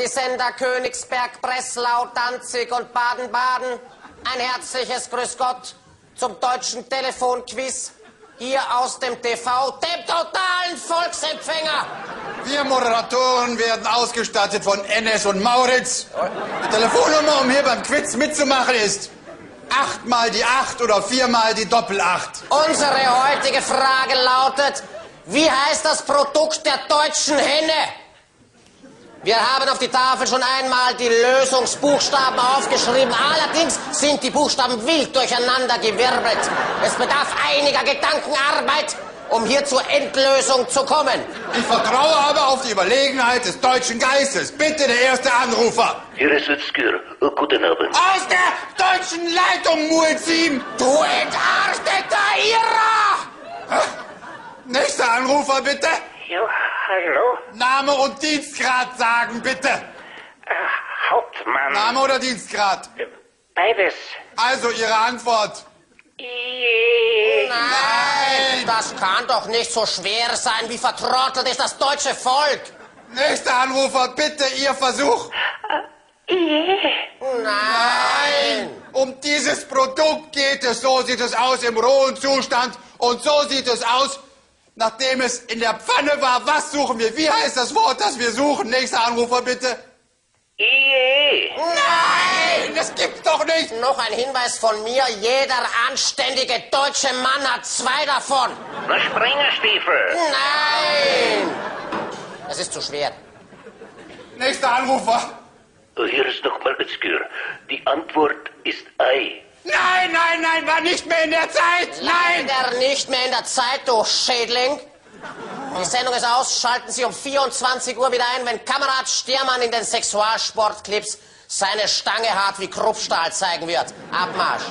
die Sender Königsberg, Breslau, Danzig und Baden-Baden. Ein herzliches Grüß Gott zum deutschen Telefonquiz. Hier aus dem TV, dem totalen Volksempfänger. Wir Moderatoren werden ausgestattet von NS und Mauritz. Die Telefonnummer, um hier beim Quiz mitzumachen, ist 8 mal die 8 oder 4 mal die Doppel-8. Unsere heutige Frage lautet, wie heißt das Produkt der deutschen Henne? Wir haben auf die Tafel schon einmal die Lösungsbuchstaben aufgeschrieben. Allerdings sind die Buchstaben wild durcheinander gewirbelt. Es bedarf einiger Gedankenarbeit, um hier zur Endlösung zu kommen. Ich vertraue aber auf die Überlegenheit des deutschen Geistes. Bitte der erste Anrufer. Hier ist Özgür. Guten Abend. Aus der deutschen Leitung, Muezzin. Du entarteter Irrer! Nächster Anrufer, bitte. Ja, hallo? Name und Dienstgrad sagen, bitte. Hauptmann. Name oder Dienstgrad? Beides. Also Ihre Antwort. Nein, das kann doch nicht so schwer sein. Wie vertrottelt ist das deutsche Volk? Nächster Anrufer, bitte Ihr Versuch. Nein. Um dieses Produkt geht es. So sieht es aus im rohen Zustand. Und so sieht es aus, nachdem es in der Pfanne war. Was suchen wir? Wie heißt das Wort, das wir suchen? Nächster Anrufer, bitte. Nein, das gibt's doch nicht. Noch ein Hinweis von mir. Jeder anständige deutsche Mann hat 2 davon. Na, Springerstiefel. Nein. Es ist zu schwer. Nächster Anrufer. Hier ist nochmal Özgür. Die Antwort ist Ei. Nein, nein, nein, war nicht mehr in der Zeit. Nein. Leider nicht mehr in der Zeit, du Schädling. Die Sendung ist aus. Schalten Sie um 24 Uhr wieder ein, wenn Kamerad Stiermann in den Sexualsportclips seine Stange hart wie Kruppstahl zeigen wird. Abmarsch.